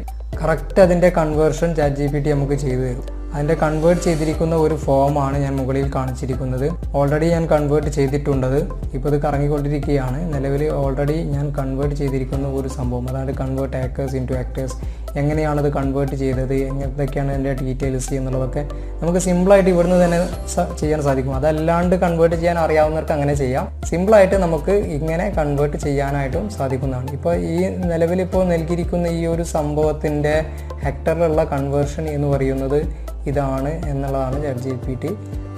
കറക്റ്റ് അതിൻ്റെ കൺവേർഷൻ ChatGPT നമുക്ക് ചെയ്തു തരും. അതിൻ്റെ കൺവേർട്ട് ചെയ്തിരിക്കുന്ന ഒരു ഫോമാണ് ഞാൻ മുകളിൽ കാണിച്ചിരിക്കുന്നത്. ഓൾറെഡി ഞാൻ കൺവേർട്ട് ചെയ്തിട്ടുണ്ടത്. ഇപ്പോൾ ഇത് കറങ്ങിക്കൊണ്ടിരിക്കുകയാണ്. നിലവിൽ ഓൾറെഡി ഞാൻ കൺവേർട്ട് ചെയ്തിരിക്കുന്ന ഒരു സംഭവം, അതായത് കൺവേർട്ട് ഏക്കേഴ്സ് ഇൻറ്റു ഹെക്ടേഴ്സ്. എങ്ങനെയാണത് കൺവേർട്ട് ചെയ്തത്, എന്തൊക്കെയാണ് അതിൻ്റെ ഡീറ്റെയിൽസ് എന്നുള്ളതൊക്കെ നമുക്ക് സിമ്പിളായിട്ട് ഇവിടുന്ന് തന്നെ ചെയ്യാൻ സാധിക്കും. അതല്ലാണ്ട് കൺവേർട്ട് ചെയ്യാൻ അറിയാവുന്നവർക്ക് അങ്ങനെ ചെയ്യാം. സിമ്പിളായിട്ട് നമുക്ക് ഇങ്ങനെ കൺവേർട്ട് ചെയ്യാനായിട്ടും സാധിക്കുന്നതാണ്. ഇപ്പോൾ ഈ നിലവിലിപ്പോൾ നൽകിയിരിക്കുന്ന ഈ ഒരു സംഭവത്തിൻ്റെ ഹെക്ടറിലുള്ള കൺവേർഷൻ എന്ന് പറയുന്നത് ഇതാണ് എന്നുള്ളതാണ് ChatGPT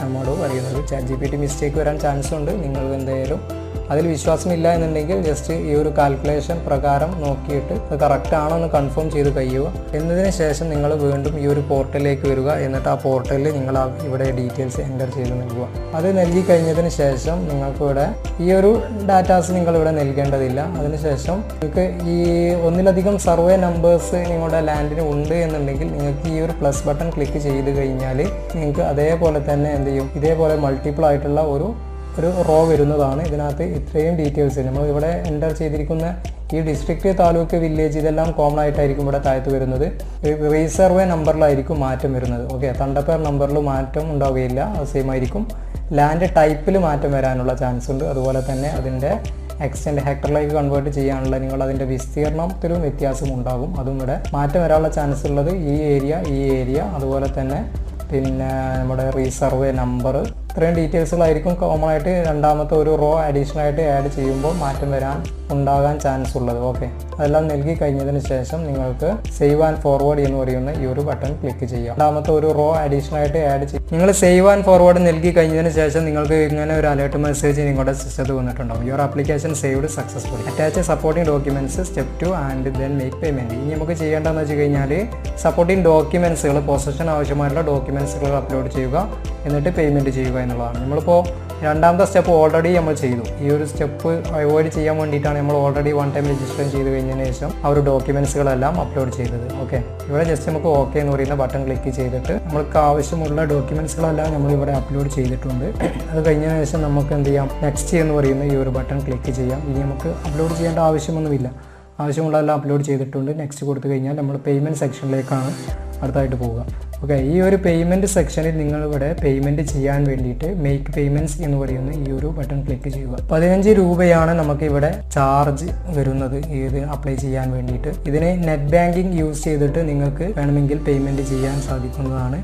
നമ്മോട് പറയുന്നത്. ChatGPT മിസ്റ്റേക്ക് വരാൻ ചാൻസ് ഉണ്ട്. നിങ്ങൾ എന്തായാലും അതിൽ വിശ്വാസമില്ല എന്നുണ്ടെങ്കിൽ ജസ്റ്റ് ഈ ഒരു കാൽക്കുലേഷൻ പ്രകാരം നോക്കിയിട്ട് അത് കറക്റ്റ് ആണോ എന്ന് കൺഫേം ചെയ്ത് കഴിയുക. എന്നതിന് ശേഷം നിങ്ങൾ വീണ്ടും ഈ ഒരു പോർട്ടലിലേക്ക് വരിക. എന്നിട്ട് ആ പോർട്ടലിൽ നിങ്ങൾ ഇവിടെ ഡീറ്റെയിൽസ് എൻ്റർ ചെയ്ത് നൽകുക. അത് നൽകി കഴിഞ്ഞതിന് ശേഷം നിങ്ങൾക്ക് ഇവിടെ ഈ ഒരു ഡാറ്റാസ് നിങ്ങളിവിടെ നൽകേണ്ടതില്ല. അതിനുശേഷം നിങ്ങൾക്ക് ഈ ഒന്നിലധികം സർവേ നമ്പേഴ്സ് നിങ്ങളുടെ ലാൻഡിന് ഉണ്ട് എന്നുണ്ടെങ്കിൽ നിങ്ങൾക്ക് ഈ ഒരു പ്ലസ് ബട്ടൺ ക്ലിക്ക് ചെയ്ത് കഴിഞ്ഞാൽ നിങ്ങൾക്ക് അതേപോലെ തന്നെ എന്ത് ചെയ്യും, ഇതേപോലെ മൾട്ടിപ്പിൾ ആയിട്ടുള്ള ഒരു റോ വരുന്നതാണ്. ഇതിനകത്ത് ഇത്രയും ഡീറ്റെയിൽസ് നമ്മൾ ഇവിടെ എൻ്റർ ചെയ്തിരിക്കുന്ന ഈ ഡിസ്ട്രിക്റ്റ്, താലൂക്ക്, വില്ലേജ് ഇതെല്ലാം കോമൺ ആയിട്ടായിരിക്കും ഇവിടെ താഴത്ത് വരുന്നത്. റീസർവേ നമ്പറിലായിരിക്കും മാറ്റം വരുന്നത്. ഓക്കെ, തണ്ടപ്പേർ നമ്പറിൽ മാറ്റം ഉണ്ടാവുകയില്ല, അത് സെയിം ആയിരിക്കും. ലാൻഡ് ടൈപ്പിൽ മാറ്റം വരാനുള്ള ചാൻസ് ഉണ്ട്. അതുപോലെ തന്നെ അതിൻ്റെ എക്സ്റ്റെൻഡ് ഹെക്ടറിലേക്ക് കൺവേർട്ട് ചെയ്യാനുള്ള നിങ്ങൾ അതിൻ്റെ വിസ്തീർണത്തിലും വ്യത്യാസം ഉണ്ടാകും. അതും ഇവിടെ മാറ്റം വരാനുള്ള ചാൻസ് ഉള്ളത് ഈ ഏരിയ അതുപോലെ തന്നെ പിന്നെ നമ്മുടെ റീസർവേ നമ്പർ, ഇത്രയും ഡീറ്റെയിൽസുകളായിരിക്കും കോമൺ ആയിട്ട് രണ്ടാമത്തെ ഒരു റോ അഡീഷണൽ ആയിട്ട് ആഡ് ചെയ്യുമ്പോൾ മാറ്റം ഉണ്ടാകാൻ ചാൻസ് ഉള്ളത്. ഓക്കെ, അതെല്ലാം നൽകി കഴിഞ്ഞതിന് ശേഷം നിങ്ങൾക്ക് സേവ് ആൻഡ് ഫോർവേഡ് എന്ന് പറയുന്ന ഈ ഒരു ബട്ടൺ ക്ലിക്ക് ചെയ്യാം. രണ്ടാമത്തെ ഒരു റോ അഡീഷണൽ ആയിട്ട് ആഡ് ചെയ്യും. നിങ്ങൾ സേവ് ആൻഡ് ഫോർവേഡ് നൽകി കഴിഞ്ഞതിന് ശേഷം നിങ്ങൾക്ക് ഇങ്ങനെ ഒരു അലേർട്ട് മെസ്സേജ് നിങ്ങളുടെ സിസ്റ്റത്തിൽ വന്നിട്ടുണ്ടാവും. Your application saved successfully. Attach supporting documents step 2 and then make payment. ഇനി നമുക്ക് ചെയ്യേണ്ടതെന്ന് വെച്ച് കഴിഞ്ഞാൽ സപ്പോർട്ടിംഗ് ഡോക്യുമെന്റ്സുകൾ, പൊസഷൻ ആവശ്യമായിട്ടുള്ള ഡോക്യുമെന്റ്സുകൾ അപ്ലോഡ് ചെയ്യുക, എന്നിട്ട് പേയ്മെന്റ് ചെയ്യുക എന്നുള്ളതാണ്. നമ്മളിപ്പോൾ രണ്ടാമത്തെ സ്റ്റെപ്പ് ഓൾറെഡി നമ്മൾ ചെയ്തു. ഈ ഒരു സ്റ്റെപ്പ് അവോയ്ഡ് ചെയ്യാൻ വേണ്ടിയിട്ടാണ് നമ്മൾ ഓൾറെഡി 1 ടൈം രജിസ്റ്റർ ചെയ്ത് കഴിഞ്ഞതിന് ശേഷം ആ ഒരു ഡോക്യുമെന്റ്സുകളെല്ലാം അപ്ലോഡ് ചെയ്തത്. ഓക്കെ, ഇവിടെ ജസ്റ്റ് നമുക്ക് ഓക്കെ എന്ന് പറയുന്ന ബട്ടൺ ക്ലിക്ക് ചെയ്തിട്ട് നമ്മൾക്ക് ആവശ്യമുള്ള ഡോക്യുമെന്റ്സുകളെല്ലാം നമ്മളിവിടെ അപ്ലോഡ് ചെയ്തിട്ടുണ്ട്. അത് കഴിഞ്ഞതിന് ശേഷം നമുക്ക് എന്ത് ചെയ്യാം, നെക്സ്റ്റ് എന്ന് പറയുന്ന ഈ ഒരു ബട്ടൺ ക്ലിക്ക് ചെയ്യാം. ഇനി നമുക്ക് അപ്ലോഡ് ചെയ്യേണ്ട ആവശ്യമൊന്നുമില്ല. ആവശ്യമുള്ളതെല്ലാം അപ്ലോഡ് ചെയ്തിട്ടുണ്ട്. നെക്സ്റ്റ് കൊടുത്തു കഴിഞ്ഞാൽ നമ്മൾ പേയ്മെൻറ്റ് സെക്ഷനിലേക്കാണ് അടുത്തായിട്ട് പോവുക. ഓക്കെ, ഈ ഒരു പേയ്മെൻറ്റ് സെക്ഷനിൽ നിങ്ങളിവിടെ പേയ്മെൻറ്റ് ചെയ്യാൻ വേണ്ടിയിട്ട് മേക്ക് പേയ്മെൻറ്റ്സ് എന്ന് പറയുന്ന ഈ ഒരു ബട്ടൺ ക്ലിക്ക് ചെയ്യുക. 15 രൂപയാണ് നമുക്കിവിടെ ചാർജ് വരുന്നത് ഇത് അപ്ലൈ ചെയ്യാൻ വേണ്ടിയിട്ട്. ഇതിന് നെറ്റ് ബാങ്കിങ് യൂസ് ചെയ്തിട്ട് നിങ്ങൾക്ക് വേണമെങ്കിൽ പേയ്മെൻറ്റ് ചെയ്യാൻ സാധിക്കുന്നതാണ്.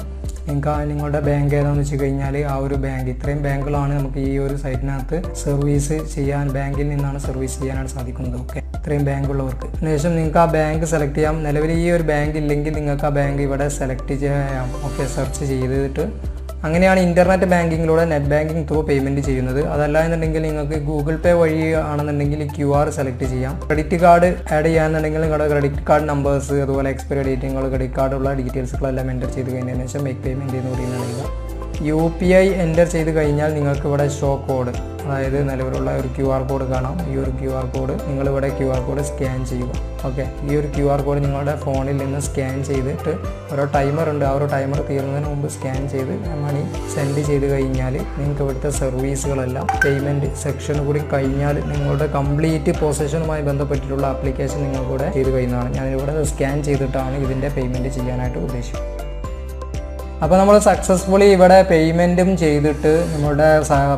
നിങ്ങൾക്ക് നിങ്ങളുടെ ബാങ്ക് ഏതാണെന്ന് വെച്ച് കഴിഞ്ഞാൽ ആ ഒരു ബാങ്ക്, ഇത്രയും ബാങ്കുകളാണ് നമുക്ക് ഈ ഒരു സൈറ്റിനകത്ത് സർവീസ് ചെയ്യാൻ, ബാങ്കിൽ നിന്നാണ് സർവീസ് ചെയ്യാനാണ് സാധിക്കുന്നത്. ഓക്കെ, ഇത്രയും ബാങ്കുള്ളവർക്ക് ശേഷം നിങ്ങൾക്ക് ആ ബാങ്ക് സെലക്ട് ചെയ്യാം. നിലവിൽ ഈ ഒരു ബാങ്ക് ഇല്ലെങ്കിൽ നിങ്ങൾക്ക് ആ ബാങ്ക് ഇവിടെ സെലക്ട് ചെയ്യാം. ഓക്കെ, സെർച്ച് ചെയ്തിട്ട് അങ്ങനെയാണ് ഇൻ്റർനെറ്റ് ബാങ്കിങ്ങിലൂടെ നെറ്റ് ബാങ്കിങ് ത്രൂ പേയ്മെൻറ്റ് ചെയ്യുന്നത്. അതല്ല എന്നുണ്ടെങ്കിൽ നിങ്ങൾക്ക് ഗൂഗിൾ പേ വഴി ആണെന്നുണ്ടെങ്കിൽ QR സെലക്ട് ചെയ്യാം. ക്രെഡിറ്റ് കാർഡ് ആഡ് ചെയ്യാന്നുണ്ടെങ്കിൽ നിങ്ങളുടെ ക്രെഡിറ്റ് കാർഡ് നമ്പേഴ്സ് അതുപോലെ എക്സ്പയറി ഡേറ്റ്, നിങ്ങൾ ക്രെഡിറ്റ് കാർഡുള്ള ഡീറ്റെയിൽസുകളെല്ലാം എൻ്റർ ചെയ്ത് കഴിഞ്ഞതിന് ശേഷം മേക്ക് പേയ്മെൻറ്റ് എന്ന് പറയുന്നതാണ്. UPI എൻ്റർ ചെയ്ത് കഴിഞ്ഞാൽ നിങ്ങൾക്ക് ഇവിടെ ഷോ കോഡ്, അതായത് നിലവിലുള്ള ഒരു QR കോഡ് കാണാം. ഈ ഒരു QR കോഡ് നിങ്ങളിവിടെ QR കോഡ് സ്കാൻ ചെയ്യുക. ഓക്കെ, ഈ ഒരു QR കോഡ് നിങ്ങളുടെ ഫോണിൽ നിന്ന് സ്കാൻ ചെയ്തിട്ട് ഓരോ ടൈമർ ഉണ്ട്, ആ ഒരു ടൈമർ തീരുന്നതിന് മുമ്പ് സ്കാൻ ചെയ്ത് മണി സെൻഡ് ചെയ്ത് കഴിഞ്ഞാൽ നിങ്ങൾക്ക് ഇവിടുത്തെ സർവീസുകളെല്ലാം പേയ്മെൻറ്റ് സെക്ഷൻ കൂടി കഴിഞ്ഞാൽ നിങ്ങളുടെ കംപ്ലീറ്റ് പൊസഷനുമായി ബന്ധപ്പെട്ടിട്ടുള്ള ആപ്ലിക്കേഷൻ നിങ്ങൾക്കിവിടെ ചെയ്ത് കഴിയുന്നതാണ്. ഞാനിവിടെ സ്കാൻ ചെയ്തിട്ടാണ് ഇതിൻ്റെ പേയ്മെൻറ്റ് ചെയ്യാനായിട്ട് ഉദ്ദേശിക്കുന്നത്. അപ്പോൾ നമ്മൾ സക്സസ്ഫുള്ളി ഇവിടെ പേയ്മെൻറ്റും ചെയ്തിട്ട് നമ്മുടെ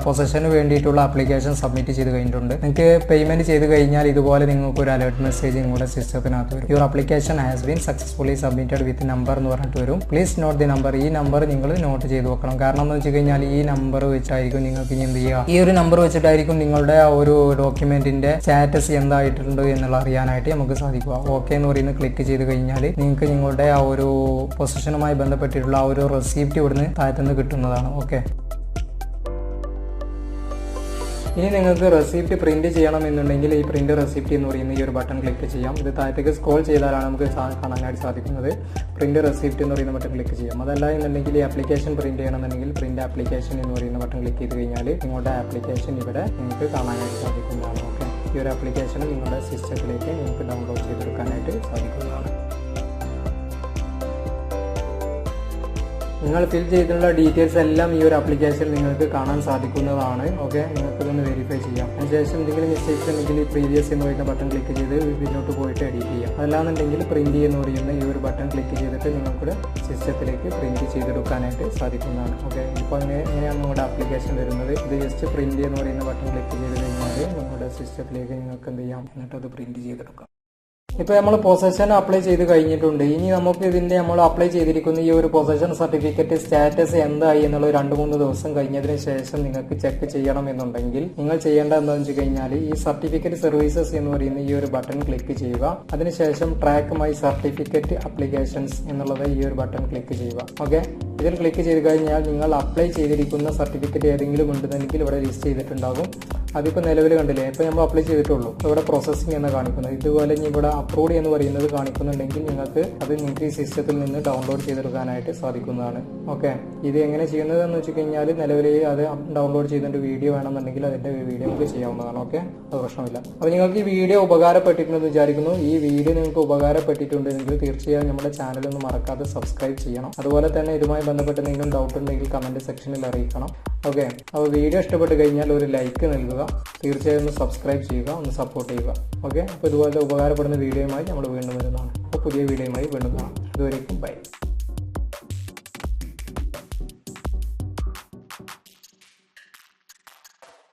പൊസഷന് വേണ്ടിയിട്ടുള്ള ആപ്ലിക്കേഷൻ സബ്മിറ്റ് ചെയ്ത് കഴിഞ്ഞിട്ടുണ്ട്. നിങ്ങൾക്ക് പേയ്മെൻറ്റ് ചെയ്ത് കഴിഞ്ഞാൽ ഇതുപോലെ നിങ്ങൾക്ക് ഒരു അലേർട്ട് മെസ്സേജ് നിങ്ങളുടെ സിസ്റ്റത്തിനകത്ത് വരും. Your application has been successfully submitted with number എന്ന് പറഞ്ഞിട്ട് വരും. Please note the number. ഈ നമ്പർ നിങ്ങൾ നോട്ട് ചെയ്ത് വെക്കണം. കാരണം എന്ന് വെച്ച് കഴിഞ്ഞാൽ ഈ നമ്പർ വെച്ചായിരിക്കും നിങ്ങൾക്ക് ഇനി എന്ത് ചെയ്യുക, ഈ ഒരു നമ്പർ വെച്ചിട്ടായിരിക്കും നിങ്ങളുടെ ആ ഒരു ഡോക്യുമെൻറ്റിൻ്റെ സ്റ്റാറ്റസ് എന്തായിട്ടുണ്ട് എന്നുള്ള അറിയാനായിട്ട് നമുക്ക് സാധിക്കുക. ഓക്കെ എന്ന് പറയുന്നത് ക്ലിക്ക് ചെയ്ത് കഴിഞ്ഞാൽ നിങ്ങൾക്ക് നിങ്ങളുടെ ആ ഒരു പൊസിഷനുമായി ബന്ധപ്പെട്ടിട്ടുള്ള ആ ഒരു റെസിപ്റ്റ് ഇവിടുന്ന് താഴത്തുനിന്ന് കിട്ടുന്നതാണ്. ഓക്കെ, ഇനി നിങ്ങൾക്ക് റെസിപ്റ്റ് പ്രിന്റ് ചെയ്യണമെന്നുണ്ടെങ്കിൽ ഈ പ്രിന്റ് റെസിപ്റ്റ് എന്ന് പറയുന്ന ഈ ഒരു ബട്ടൺ ക്ലിക്ക് ചെയ്യാം. ഇത് താഴത്തേക്ക് സ്ക്രോൾ ചെയ്താലാണ് നമുക്ക് കാണാനായിട്ട് സാധിക്കുന്നത്. പ്രിന്റ് റെസിപ്റ്റ് എന്ന് പറയുന്ന ബട്ടൺ ക്ലിക്ക് ചെയ്യാം. അതല്ല എന്നുണ്ടെങ്കിൽ ഈ ആപ്ലിക്കേഷൻ പ്രിന്റ് ചെയ്യണമെന്നുണ്ടെങ്കിൽ പ്രിന്റ് ആപ്ലിക്കേഷൻ എന്ന് പറയുന്ന ബട്ടൺ ക്ലിക്ക് ചെയ്ത് കഴിഞ്ഞാൽ നിങ്ങളുടെ ആപ്ലിക്കേഷൻ ഇവിടെ നിങ്ങൾക്ക് കാണാനായിട്ട് സാധിക്കുന്നതാണ്. ഓക്കെ, ഈ ഒരു ആപ്ലിക്കേഷൻ നിങ്ങളുടെ സിസ്റ്റത്തിലേക്ക് നിങ്ങൾക്ക് ഡൗൺലോഡ് ചെയ്തെടുക്കാനായിട്ട് സാധിക്കുന്നതാണ്. നിങ്ങൾ ഫിൽ ചെയ്തിട്ടുള്ള ഡീറ്റെയിൽസ് എല്ലാം ഈ ഒരു ആപ്ലിക്കേഷൻ നിങ്ങൾക്ക് കാണാൻ സാധിക്കുന്നതാണ്. ഓക്കെ, നിങ്ങൾക്കിതൊന്ന് വെരിഫൈ ചെയ്യാം. അതിനുശേഷം എന്തെങ്കിലും മിസ്റ്റേക്സ് ഉണ്ടെങ്കിൽ ഈ പ്രീവിയസ് എന്ന് പറയുന്ന ബട്ടൺ ക്ലിക്ക് ചെയ്ത് ഇതിലോട്ട് പോയിട്ട് എഡിറ്റ് ചെയ്യാം. അതല്ലാന്നുണ്ടെങ്കിൽ പ്രിന്റ് എന്ന് പറയുന്ന ഈ ഒരു ബട്ടൺ ക്ലിക്ക് ചെയ്തിട്ട് നിങ്ങൾക്കിവിടെ സിസ്റ്റത്തിലേക്ക് പ്രിന്റ് ചെയ്തെടുക്കാനായിട്ട് സാധിക്കുന്നതാണ്. ഓക്കെ, ഇപ്പോൾ എങ്ങനെയാണ് നിങ്ങളുടെ ആപ്ലിക്കേഷൻ വരുന്നത്? ഇത് ജസ്റ്റ് പ്രിന്റ് എന്ന് പറയുന്ന ബട്ടൺ ക്ലിക്ക് ചെയ്ത് കഴിഞ്ഞാൽ നിങ്ങളുടെ സിസ്റ്റത്തിലേക്ക് നിങ്ങൾക്ക് എന്ത് ചെയ്യാം, എന്നിട്ട് അത് പ്രിന്റ് ചെയ്തെടുക്കാം. ഇപ്പോൾ നമ്മൾ പൊസഷൻ അപ്ലൈ ചെയ്ത് കഴിഞ്ഞിട്ടുണ്ട്. ഇനി നമുക്ക് ഇതിൻ്റെ നമ്മൾ അപ്ലൈ ചെയ്തിരിക്കുന്ന ഈ ഒരു പൊസഷൻ സർട്ടിഫിക്കറ്റ് സ്റ്റാറ്റസ് എന്തായി എന്നുള്ള 2-3 ദിവസം കഴിഞ്ഞതിന് ശേഷം നിങ്ങൾക്ക് ചെക്ക് ചെയ്യണം എന്നുണ്ടെങ്കിൽ നിങ്ങൾ ചെയ്യേണ്ടത് എന്താണെന്ന് വെച്ച് കഴിഞ്ഞാൽ ഈ സർട്ടിഫിക്കറ്റ് സർവീസസ് എന്ന് പറയുന്ന ഈ ഒരു ബട്ടൺ ക്ലിക്ക് ചെയ്യുക. അതിനുശേഷം ട്രാക്ക് മൈ സർട്ടിഫിക്കറ്റ് അപ്ലിക്കേഷൻസ് എന്നുള്ളത് ഈ ഒരു ബട്ടൺ ക്ലിക്ക് ചെയ്യുക. ഓക്കെ, ഇതിൽ ക്ലിക്ക് ചെയ്ത് കഴിഞ്ഞാൽ നിങ്ങൾ അപ്ലൈ ചെയ്തിരിക്കുന്ന സർട്ടിഫിക്കറ്റ് ഏതെങ്കിലും ഉണ്ടെന്നെങ്കിൽ ഇവിടെ ലിസ്റ്റ് ചെയ്തിട്ടുണ്ടാകും. അതിപ്പോൾ നിലവിൽ കണ്ടില്ലേ, ഇപ്പോൾ നമ്മൾ അപ്ലൈ ചെയ്തിട്ടുള്ളൂ. ഇവിടെ പ്രോസസ്സിംഗ് എന്ന് കാണിക്കുന്നത്. ഇതുപോലെ ഇനി ഇവിടെ അപ്രൂവ് എന്ന് പറയുന്നത് കാണിക്കുന്നുണ്ടെങ്കിൽ നിങ്ങൾക്ക് അത് നിങ്ങൾക്ക് ഈ സിസ്റ്റത്തിൽ നിന്ന് ഡൗൺലോഡ് ചെയ്തെടുക്കാനായിട്ട് സാധിക്കുന്നതാണ്. ഓക്കെ, ഇത് എങ്ങനെ ചെയ്യുന്നതെന്ന് വെച്ച് കഴിഞ്ഞാൽ നിലവിൽ അത് ഡൗൺലോഡ് ചെയ്തിട്ട് വീഡിയോ വേണമെന്നുണ്ടെങ്കിൽ അതിൻ്റെ വീഡിയോ നമുക്ക് ചെയ്യാവുന്നതാണ്. ഓക്കെ, അത് പ്രശ്നമില്ല. അപ്പോൾ നിങ്ങൾക്ക് ഈ വീഡിയോ ഉപകാരപ്പെട്ടിട്ടുണ്ടെന്ന് വിചാരിക്കുന്നു. ഈ വീഡിയോ നിങ്ങൾക്ക് ഉപകാരപ്പെട്ടിട്ടുണ്ടെങ്കിൽ തീർച്ചയായും നമ്മുടെ ചാനലൊന്ന് മറക്കാതെ സബ്സ്ക്രൈബ് ചെയ്യണം. അതുപോലെ തന്നെ ഇതുമായി ബന്ധപ്പെട്ട് എന്തെങ്കിലും ഡൗട്ട് ഉണ്ടെങ്കിൽ കമൻറ്റ് സെക്ഷനിൽ അറിയിക്കണം. ഓക്കെ, അപ്പോൾ വീഡിയോ ഇഷ്ടപ്പെട്ട് കഴിഞ്ഞാൽ ഒരു ലൈക്ക് നൽകുക. തീർച്ചയായും ഒന്ന് സബ്സ്ക്രൈബ് ചെയ്യുക, ഒന്ന് സപ്പോർട്ട് ചെയ്യുക. ഓക്കെ, അപ്പോൾ ഇതുപോലത്തെ ഉപകാരപ്പെടുന്ന വീഡിയോയുമായി നമ്മൾ വീണ്ടും വരുന്നതാണ്. അപ്പോൾ പുതിയ വീഡിയോയുമായി വീണ്ടും കാണാം. ഇതുവരേക്കും ബൈ.